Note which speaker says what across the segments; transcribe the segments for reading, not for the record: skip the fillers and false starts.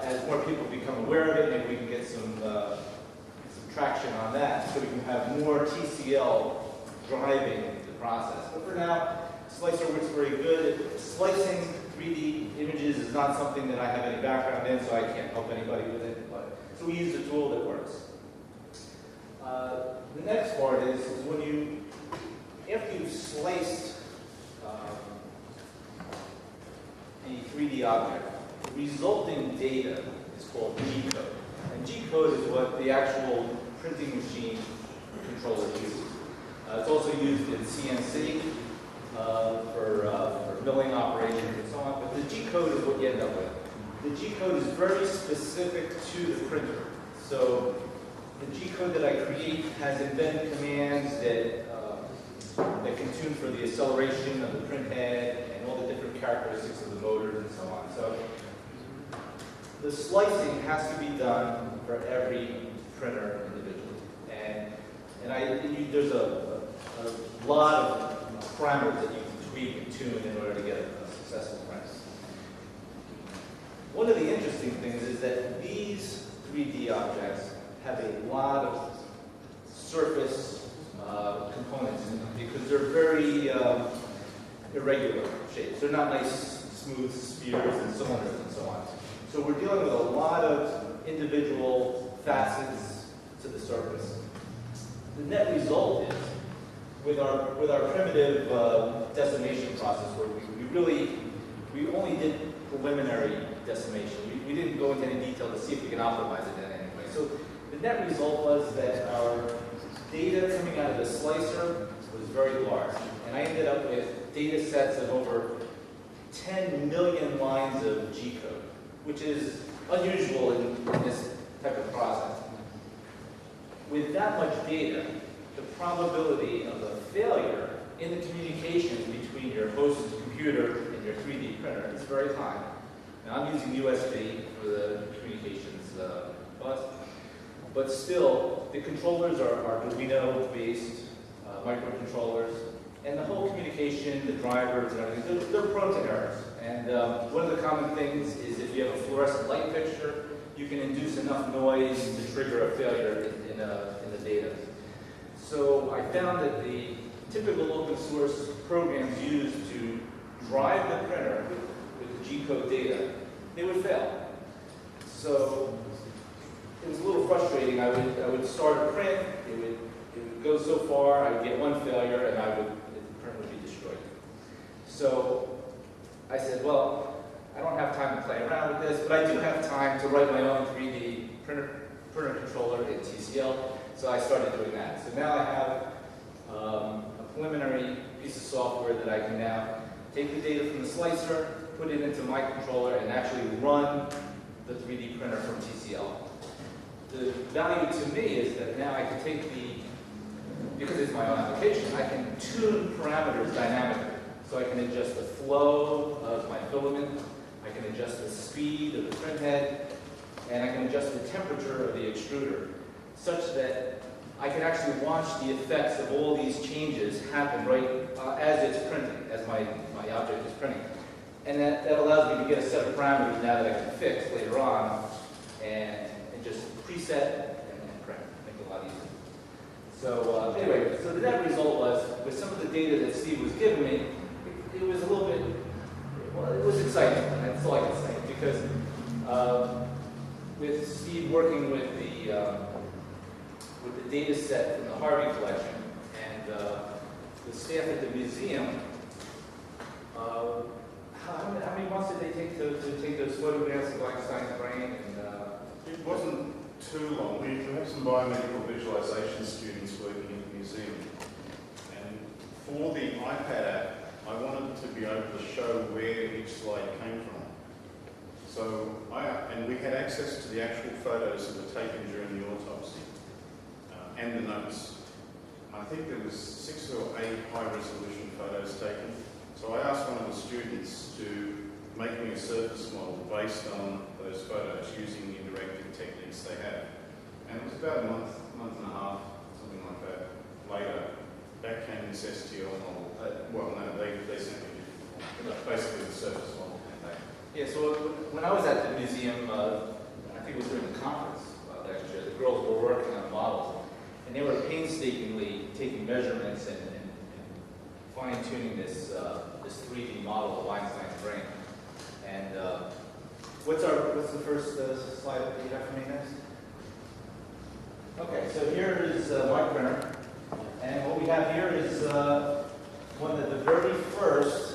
Speaker 1: As more people become aware of it, maybe we can get some traction on that, so we can have more TCL driving the process. But for now, Slicer works very good. Slicing 3D images is not something that I have any background in, so I can't help anybody with it. So we use a tool that works. The next part is when you, after you've sliced the 3D object, the resulting data is called G-code. And G-code is what the actual printing machine controller uses. It's also used in CNC for milling operations and so on, but the G-code is what you end up with. The G-code is very specific to the printer. So the G-code that I create has embedded commands that can tune for the acceleration of the print head and all the different characteristics of the motors and so on. So the slicing has to be done for every printer individually. There's a lot of parameters that you can tweak and tune in order to get a successful print. One of the interesting things is that these 3D objects have a lot of surface components in them because they're very irregular shapes. They're not nice, smooth spheres and cylinders and so on. So we're dealing with a lot of individual facets to the surface. The net result is, with our primitive decimation process, where we only did preliminary decimation. We didn't go into any detail to see if we can optimize it in any way. So the net result was that our data coming out of the slicer was very large. And I ended up with data sets of over 10 million lines of G-code, which is unusual in this type of process. With that much data, the probability of a failure in the communications between your host computer and your 3D printer is very high. Now I'm using USB for the communications bus, but still, the controllers are Arduino-based microcontrollers, and the whole communication, the drivers and everything, they're prone to errors. And one of the common things is if you have a fluorescent light fixture, you can induce enough noise to trigger a failure in the data. So I found that the typical open source programs used to drive the printer with the G-code data, they would fail. So it was a little frustrating. I would start a print, it would go so far, I would get one failure, and the print would be destroyed. So I said, well, I don't have time to play around with this, but I do have time to write my own 3D printer controller in TCL, so I started doing that. So now I have a preliminary piece of software that I can now take the data from the slicer, put it into my controller, and actually run the 3D printer from TCL. The value to me is that now I can take because it's my own application, I can tune parameters dynamically. So I can adjust the flow of my filament, I can adjust the speed of the print head, and I can adjust the temperature of the extruder, such that I can actually watch the effects of all these changes happen right as it's printing, as my object is printing. And that allows me to get a set of parameters now that I can fix later on, and just preset and print, make it a lot easier. So anyway, so the net result was, with some of the data that Steve was giving me, it was a little bit, well, it was exciting, and that's all I can say, because with Steve working with the data set from the Harvey collection and the staff at the museum, how many months did they take to take those photographs of Einstein's brain? And,
Speaker 2: it wasn't too long. We have some biomedical visualization students working in the museum. And for the iPad app, I wanted to be able to show where each slide came from. So, and we had access to the actual photos that were taken during the autopsy and the notes. I think there was 6 or 8 high-resolution photos taken. So I asked one of the students to make me a surface model based on those photos using the interactive techniques they have. And it was about a month and a half, something like that, later, back came this STL model. Well, no, they sent me basically the surface model came back.
Speaker 1: Yeah, so when I was at the museum, I think it was during the conference last year, the girls were working on models, and they were painstakingly taking measurements and fine-tuning this 3D model of Einstein's brain. And what's the first slide that you have for me next? Okay, so here is my printer, and what we have here is one of the very first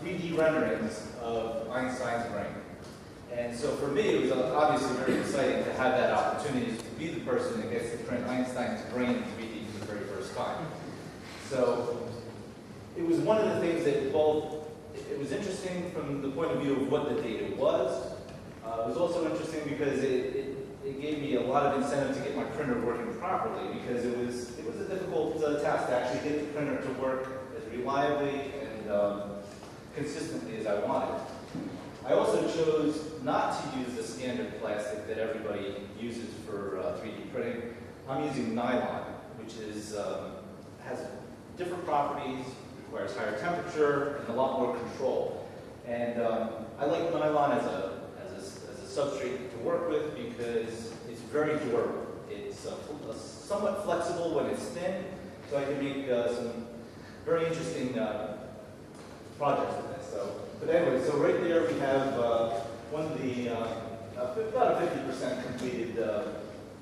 Speaker 1: 3D renderings of Einstein's brain. And so for me, it was obviously very exciting to have that opportunity to be the person that gets to print Einstein's brain in 3D for the very first time. So it was one of the things that it was interesting from the point of view of what the data was. It was also interesting because it gave me a lot of incentive to get my printer working properly, because it was a difficult task to actually get the printer to work as reliably and consistently as I wanted. I also chose not to use the standard plastic that everybody uses for 3D printing. I'm using nylon, which has different properties, requires higher temperature, and a lot more control. And I like nylon as a substrate to work with because it's very durable. It's somewhat flexible when it's thin, so I can make some very interesting projects with this. But anyway, so right there we have one of the, about a 50% completed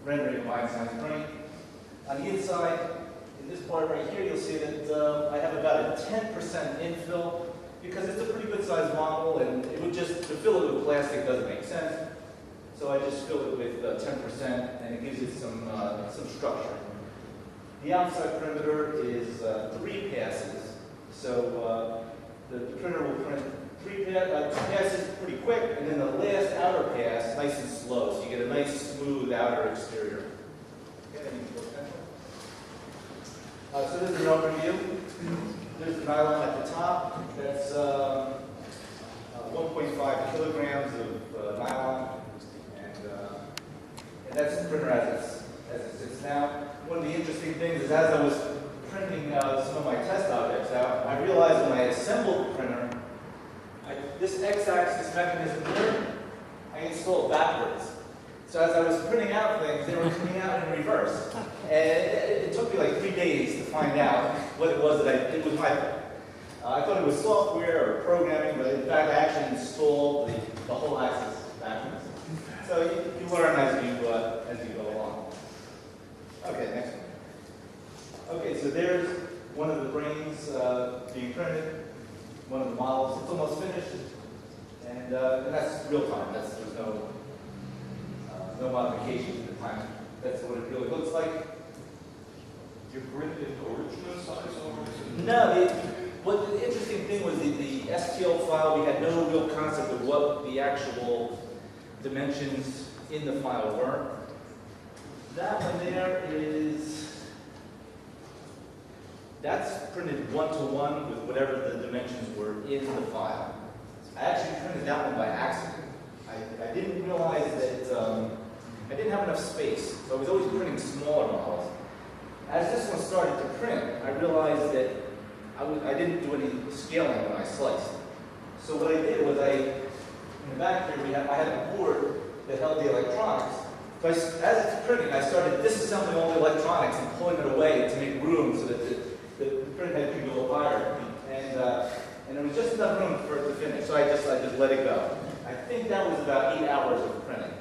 Speaker 1: rendering of Einstein's brain. On the inside, in this part right here, you'll see that I have about a 10% infill, because it's a pretty good sized model, and it would just, to fill it with plastic doesn't make sense. So I just fill it with 10%, and it gives it some structure. The outside perimeter is 3 passes. So the printer will print 3 passes pretty quick, and then the last outer pass nice and slow, so you get a nice smooth outer exterior. So this is an overview. There's the nylon at the top. That's 1.5 kilograms of nylon, and that's the printer as it sits now. One of the interesting things is, as I was printing some of my test objects out, I realized when I assembled the printer, this x-axis mechanism here, I installed backwards. So as I was printing out things, they were coming out in reverse. And it took me like 3 days to find out what it was that I did with my I thought it was software or programming, but in fact I actually installed the whole axis backwards. So you learn as you go along. Okay, next one. Okay, so there's one of the brains being printed, one of the models. It's almost finished, and that's real time. There's no modifications at the time. That's what it really looks like.
Speaker 2: You printed the original size or?
Speaker 1: No, what the interesting thing was the STL file, we had no real concept of what the actual dimensions in the file were. That one there that's printed one-to-one with whatever the dimensions were in the file. I actually printed that one by accident. I didn't realize that I didn't have enough space, so I was always printing smaller models. As this one started to print, I realized that I didn't do any scaling when I sliced. So what I did was in the back here, I had a board that held the electronics. So as it's printing, I started disassembling all the electronics and pulling it away to make room so that the print head could go higher. And there was just enough room for it to finish, so I just let it go. I think that was about 8 hours of printing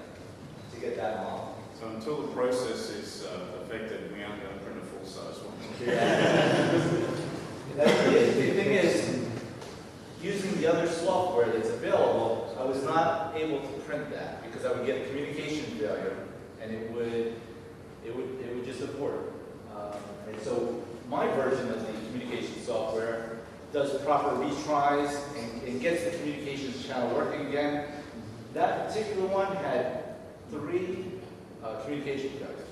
Speaker 1: to get that model.
Speaker 2: So until the process is perfected, we aren't going to print a full-size one.
Speaker 1: Yeah. The thing is, using the other software that's available, I was not able to print that because I would get a communication failure, and it would just abort. And so my version of the communication software does proper retries and gets the communications channel working again. That particular one had 3 communication failures,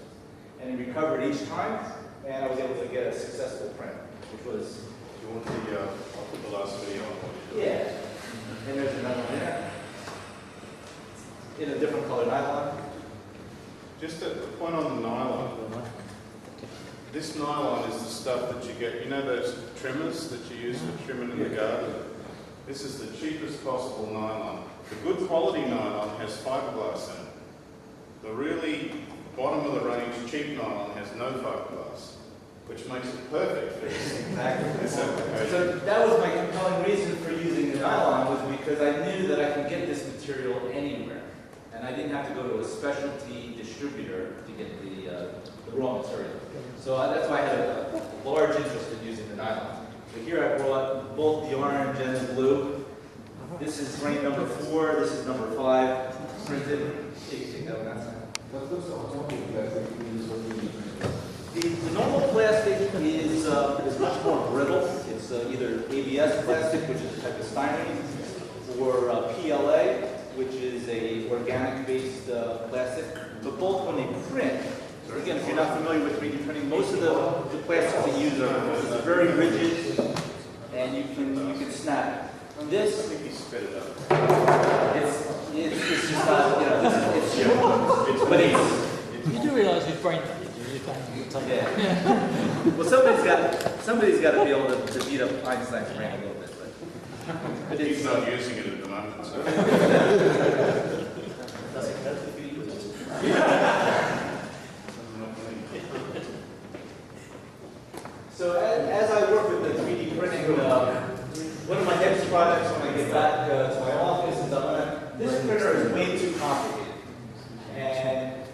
Speaker 1: and it recovered each time, and I was able to get a successful print, which was.
Speaker 2: You want I'll put the last video on what you do.
Speaker 1: Yeah. And there's another one there. In a different color nylon.
Speaker 2: Just a point on the nylon. This nylon is the stuff that you get, you know those trimmers that you use for trimming in the garden? This is the cheapest possible nylon. The good quality nylon has fiberglass in it. The really bottom of the range cheap nylon has no fiberglass, which makes it perfect for this.
Speaker 1: Exactly.
Speaker 2: This application.
Speaker 1: So that was my compelling reason for using the nylon, was because I knew that I could get this material anywhere. And I didn't have to go to a specialty distributor to get the raw material. So that's why I had a large interest in using the nylon. So here I brought both the orange and the blue. This is grain number 4, this is number 5, printed. You can take that one outside. The normal plastic is much more brittle. It's either ABS plastic, which is a type of styrene, or PLA, which is a organic-based plastic. But both when they print, again, if you're not familiar with 3D printing, most of the plastics they use are very rigid, and you can snap it. This,
Speaker 2: I think he spit it up.
Speaker 1: it's just not, it's but it's.
Speaker 3: You do realise his brain damage is going to
Speaker 1: Yeah. Well, somebody's got to be able to beat up Einstein's brain a little bit, but
Speaker 2: He's not using it at the moment, so.
Speaker 1: Doesn't hurt if you use it. So as I work with the 3D printing, one of my next projects when I get back to my office is this printer is way too complicated, and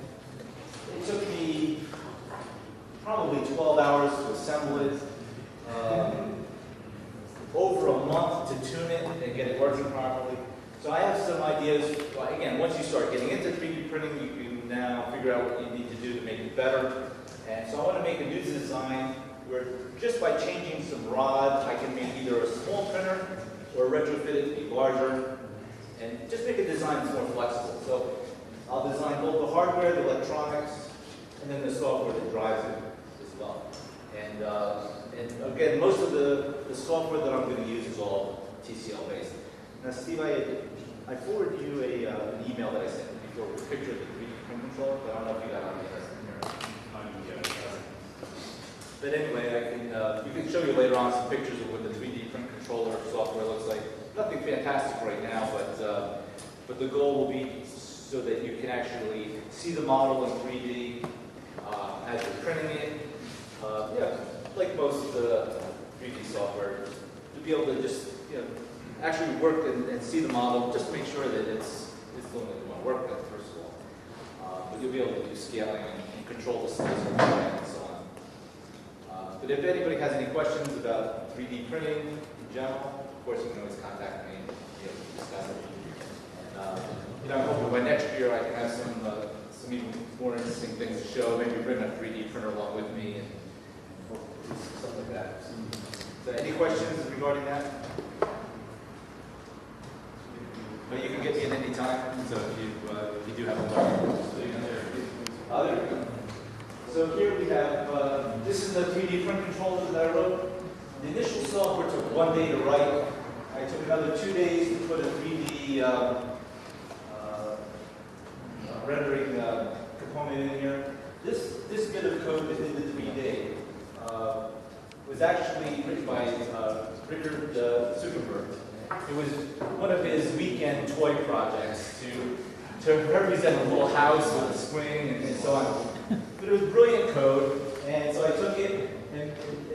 Speaker 1: it took me probably 12 hours to assemble it, over a month to tune it and get it working properly. So I have some ideas. Well, again, once you start getting into 3D printing, you can now figure out what you need to do to make it better. And so I want to make a new design where just by changing some rods, I can make either a small printer or retrofit it to be larger, and just make a design that's more flexible. So I'll design both the hardware, the electronics, and then the software that drives it as well. And again, most of the software that I'm going to use is all TCL based. Now, Steve, I forwarded you an email that I sent you before with a picture of the 3D print controller, but I don't know if you got it on the But anyway, we can show you later on some pictures of what the 3D print controller software looks like. Nothing fantastic right now, but the goal will be so that you can actually see the model in 3D as you're printing it. Yeah, like most of the 3D software, to be able to just actually work and see the model, just to make sure that it's doing what you want to work with, first of all. But you'll be able to do scaling and control the size of the and so on. But if anybody has any questions about 3D printing in general, of course you can always contact me and be able to discuss it. And I'm hoping by next year I can have some even more interesting things to show. Maybe bring a 3D printer along with me and do stuff like that. So any questions regarding that? But you can get me at any time, so if you do have a question. There we go. So here we have, this is the 3D print controller that I wrote. The initial software took 1 day to write. I took another 2 days to put a 3D rendering component in here. This bit of code that did the 3D was actually written by Richard Zuckerberg. It was one of his weekend toy projects to represent a little house with a swing and so on. But it was brilliant code, and so I took it and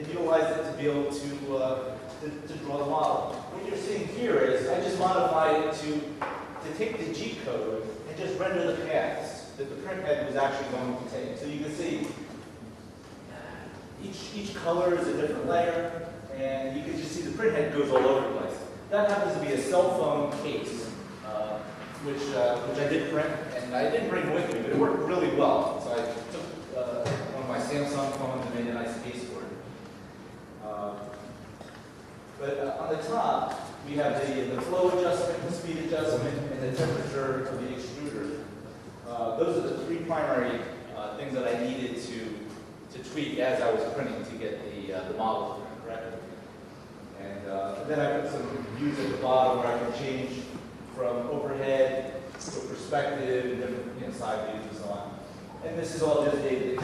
Speaker 1: utilized it to be able to draw the model. What you're seeing here is I just modified it to take the G code and just render the paths that the print head was actually going to take. So you can see each color is a different layer, and you can just see the print head goes all over the place. That happens to be a cell phone case, which I did print, and I didn't bring it with me, but it worked really well. So I took one of my Samsung phones and made a nice case for it. But on the top, we have the flow adjustment, the speed adjustment, and the temperature of the extruder. Those are the three primary things that I needed to tweak as I was printing to get the model to print correctly. And then I put some views at the bottom where I can change from overhead to perspective and different side views and so on. And this is all just data that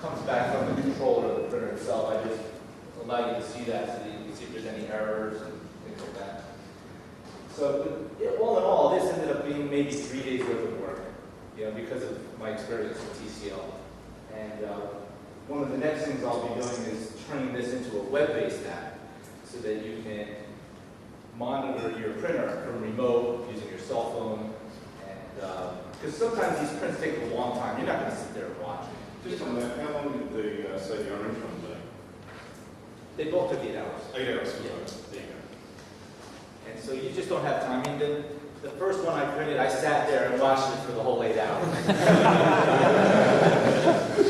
Speaker 1: comes back from the controller of the printer itself. I just allow you to see that so that you can see if there's any errors and things like that. So all in all, this ended up being maybe 3 days worth of work, because of my experience with TCL. And one of the next things I'll be doing is turning this into a web-based app so that you can monitor your printer from remote using your cell phone. And because sometimes these prints take a long time, you're not going to sit there and watch it.
Speaker 2: Just on that, how long did say the orange one take?
Speaker 1: They both took 8 hours.
Speaker 2: 8 hours.
Speaker 1: Yeah.
Speaker 2: There you go.
Speaker 1: And so you just don't have time. I mean, the first one I printed, I sat there and watched it for the whole 8 hours.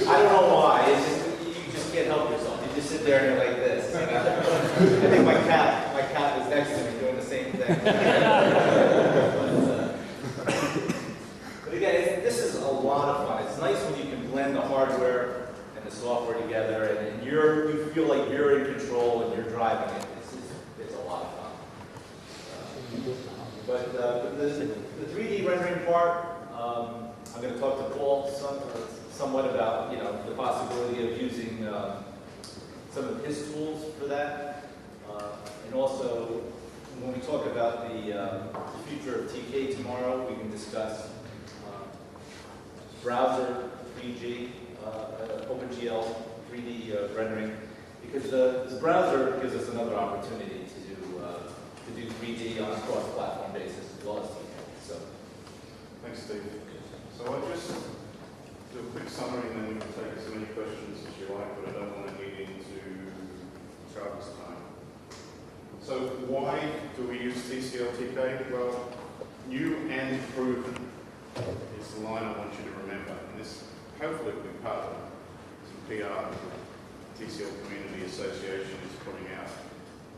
Speaker 1: I don't know why. It's just, you just can't help yourself. You just sit there and you're like this. I think my cat was next to me doing the same thing. But again, this is a lot of fun. It's nice when you can blend the hardware and the software together, and you feel like you're in control and you're driving it. It's a lot of fun. But the 3D rendering part, I'm going to talk to Paul somewhat about the possibility of using some of his tools for that, and also when we talk about the future of TK tomorrow, we can discuss browser 3G, OpenGL 3D rendering, because the browser gives us another opportunity to do 3D on a cross-platform basis as well as TK. So,
Speaker 2: thanks, Steve. So I'll just do a quick summary and then we can take as many questions as you like, but I don't want to get into Travis' time. So why do we use TCL TK? Well, new and proven is the line I want you to remember. And this hopefully will be part of some PR the TCL Community Association is putting out.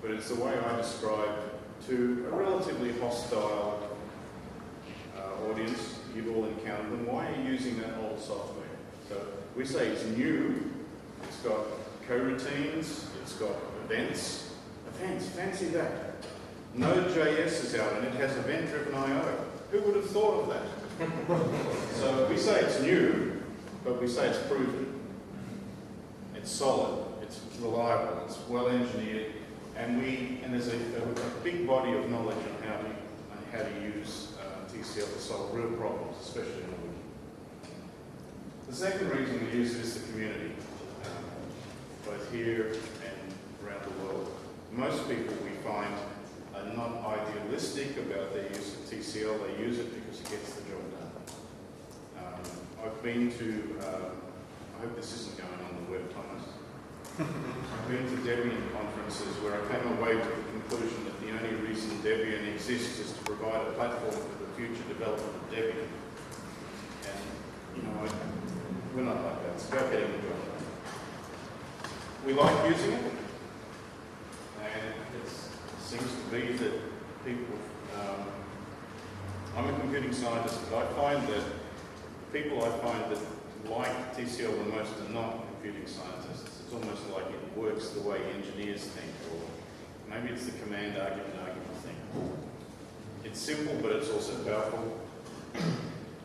Speaker 2: But it's the way I describe to a relatively hostile audience. You've all encountered them. Why are you using that old software? So we say it's new, it's got coroutines, it's got events. Events, fancy that. Node.js is out and it has event-driven I/O. Who would have thought of that? So we say it's new, but we say it's proven. It's solid, it's reliable, it's well engineered, and there's a big body of knowledge on how to use TCL to solve real problems, especially in the wiki. The second reason we use it is the community, both here and around the world. Most people we find are not idealistic about their use of TCL. They use it because it gets the job done. I've been to, I hope this isn't going on the web, Thomas. I've been to Debian conferences where I came away with the conclusion that the only reason Debian exists is to provide a platform for the future development of Debian. And, we're not like that. It's about getting the job done. We like using it, and it seems to be that people, I'm a computing scientist, but I find that people that like TCL the most are not computing scientists. It's almost like it works the way engineers think, or maybe it's the command argument thing. It's simple, but it's also powerful.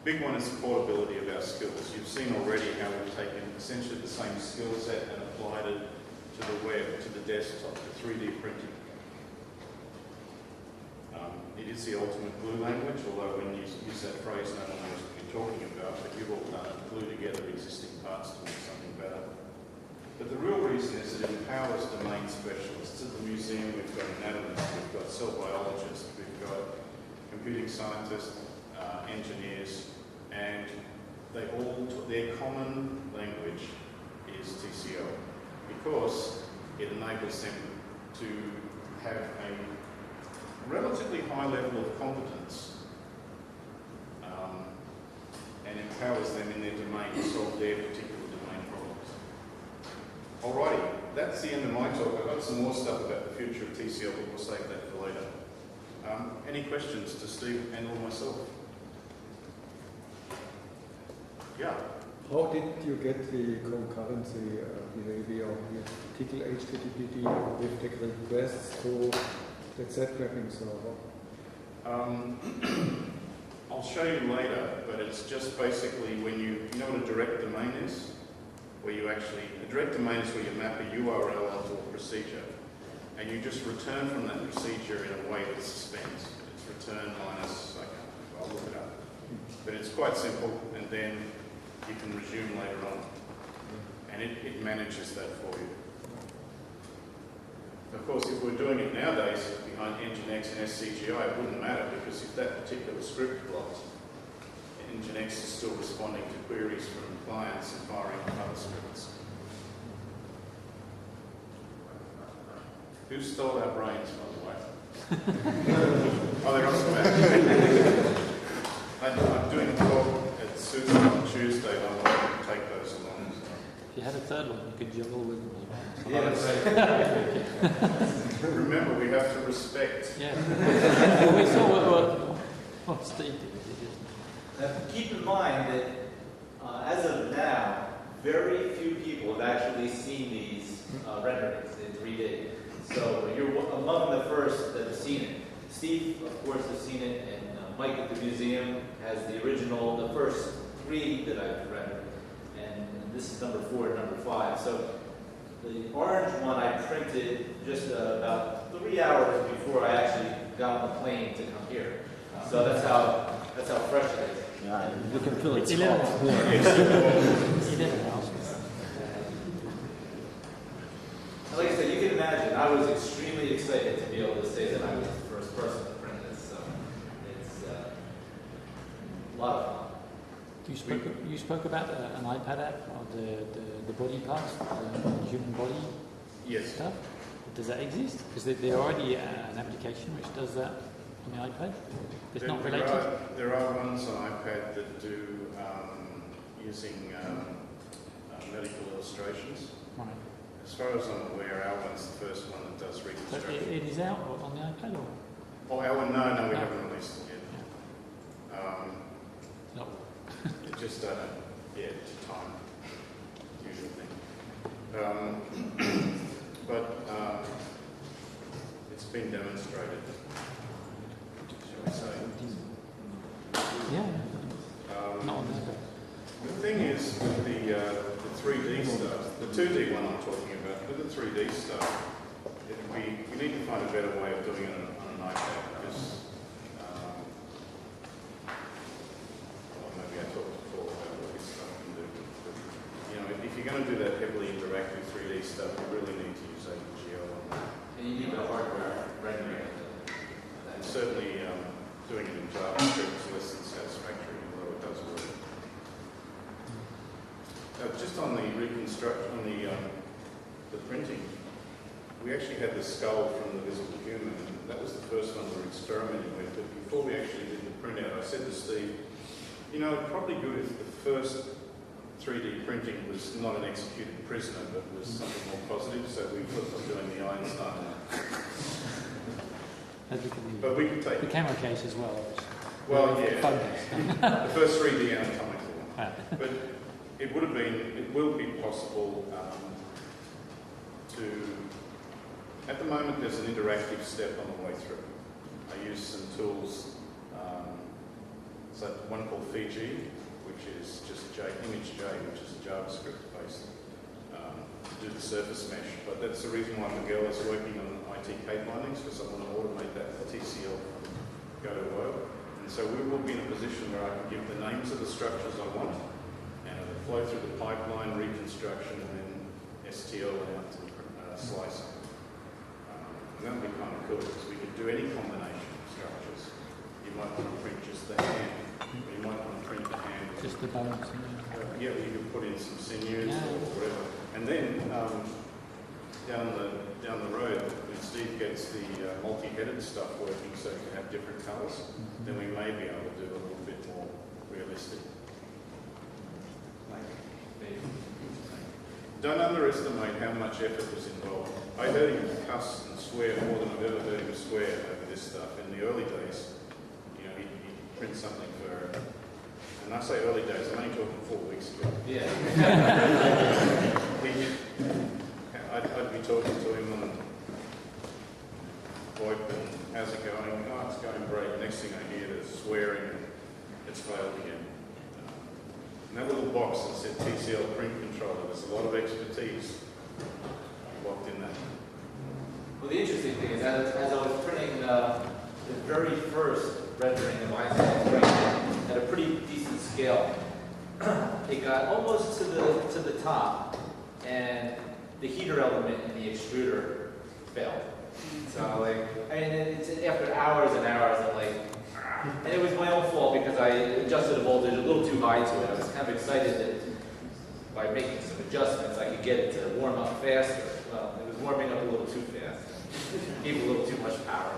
Speaker 2: Big one is the portability of our skills. You've seen already how we've taken essentially the same skill set and applied it to the web, to the desktop, to 3D printing. It is the ultimate glue language, although when you use that phrase, no one knows what you're talking about, but you've all done it, glue together existing parts to make something better. But the real reason is it empowers domain specialists. At the museum, we've got anatomists, we've got cell biologists, we've got computing scientists, engineers, and their common language is TCL, because it enables them to have a relatively high level of competence and empowers them in their domain to solve their particular domain problems. Alrighty, that's the end of my talk. I've got some more stuff about the future of TCL, but we'll save that for later. Any questions to Steve and or myself? Yeah.
Speaker 4: How did you get the concurrency behavior with TCL HTTPD with the requests to the Z-mapping server?
Speaker 2: I'll show you later, but it's just basically when you know what a direct domain is? Where you actually, a direct domain is where you map a URL onto a procedure, and you just return from that procedure in a way that suspends. It's return minus, I can't remember, I'll look it up. But it's quite simple, and then you can resume later on. And it manages that for you. Of course, if we're doing it nowadays behind Nginx and SCGI, it wouldn't matter, because if that particular script blocks, Nginx is still responding to queries from clients and firing other scripts. Who stole our brains, by the way? Oh, they're on the back. I'm doing a talk at Susan on Tuesday, and I want to take those along.
Speaker 3: If you had a third one, you could juggle with them.
Speaker 1: Yeah, that's right.
Speaker 2: Remember, we have to respect.
Speaker 3: Yeah. Well, we saw what Steve did.
Speaker 1: Now, keep in mind that as of now, very few people have actually seen these renderings in 3D. So you're among the first that have seen it. Steve, of course, has seen it, and Mike at the museum has the original, the first 3 that I've rendered. And this is number 4 and number 5. So the orange one I printed just about 3 hours before I actually got on the plane to come here. So that's how fresh it is.
Speaker 5: Yeah, you can feel
Speaker 3: It's
Speaker 5: it's
Speaker 3: 11
Speaker 5: hot.
Speaker 3: hours. 11 hours.
Speaker 1: And like I said, you can imagine, I was extremely excited to be able to say that I was the first person to print this. So it's a lot of fun.
Speaker 3: You spoke about an iPad app, or the body parts, the human body
Speaker 2: Yes.
Speaker 3: stuff. Does that exist? Is there already an application which does that on the iPad? It's not related?
Speaker 2: There are ones on iPad that do using medical illustrations.
Speaker 3: Right.
Speaker 2: As far as I'm aware, our one's the first one that does
Speaker 3: So
Speaker 2: reconstruction.
Speaker 3: it is out on the iPad, or?
Speaker 2: Oh, our one? No, we
Speaker 3: No.
Speaker 2: haven't released it yet.
Speaker 3: No.
Speaker 2: It just, it's time, usual thing. But it's been demonstrated, shall we say.
Speaker 3: Yeah.
Speaker 2: Um,
Speaker 3: Not on the iPad.
Speaker 2: The thing is, with the 3D stuff, the 2D one I'm talking about, with the 3D stuff, we need to find a better way of doing it on an iPad, because, well, maybe I talked before about what this stuff can do. But, you know, if you're going to do that heavily interactive 3D stuff, you really need to use EuroTcl on that.
Speaker 1: And you need the hardware rendering.
Speaker 2: And certainly doing it in JavaScript is less than satisfactory, although it does work. Just on the reconstruction, on the printing, we actually had the skull from the Visible Human, and that was the first one we were experimenting with. But before we actually did the printout, I said to Steve, you know, it'd probably good if the first 3D printing was not an executed prisoner, but was something more positive. So we flipped on doing the Einstein. But we could take
Speaker 3: The camera case as well, obviously.
Speaker 2: well,
Speaker 3: The
Speaker 2: yeah,
Speaker 3: phone case.
Speaker 2: the first 3D anatomical one.
Speaker 3: Right.
Speaker 2: But it will be possible to, at the moment there's an interactive step on the way through. I use some tools, so one called Fiji, which is just image J, which is a JavaScript based, to do the surface mesh. But that's the reason why Miguel is working on IT cape bindings, because I want to automate that TCL from Go to Work. And so we will be in a position where I can give the names of the structures I want, and it'll flow through the pipeline, reconstruction, and then STL out to slicing. And that would be kind of cool, because we could do any combination of structures. You might want to print just the hand, or you might want to print the hand.
Speaker 3: Just the bones.
Speaker 2: Yeah, you could put in some sinews
Speaker 3: Yeah.
Speaker 2: or whatever. And then down the road, when Steve gets the multi-headed stuff working so you can have different colours, then we may be able to do a little bit more realistic. Don't underestimate how much effort was involved. I heard him cuss and swear more than I've ever heard him swear over this stuff. In the early days, you know, he'd print something for, and I say early days, I'm only talking 4 weeks ago.
Speaker 1: Yeah.
Speaker 2: I'd be talking to him on VoIP and how's it going? Oh, it's going great. Next thing I hear is swearing and it's failed again. And that little box that said TCL print controller, there's a lot of expertise locked in that.
Speaker 1: Well, the interesting thing is, as I was printing the very first rendering of Einstein's brain at a pretty decent scale. It got almost to the top, and the heater element in the extruder failed. So like, I mean, it's after hours and hours of like, and it was my own fault because I adjusted the voltage a little too high to it. I was kind of excited that by making some adjustments, I could get it to warm up faster. Well, it was warming up a little too fast. Gave a little too much power.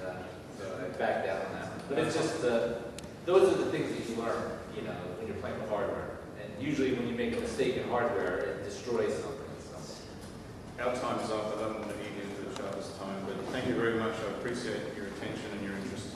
Speaker 1: And so I backed down on that. But it's just, those are the things that you learn, you know, when you're playing with hardware. And usually when you make a mistake in hardware, it destroys something. So.
Speaker 2: Our time is up. I don't want to eat into each other's time, but thank you very much. I appreciate your attention and your interest.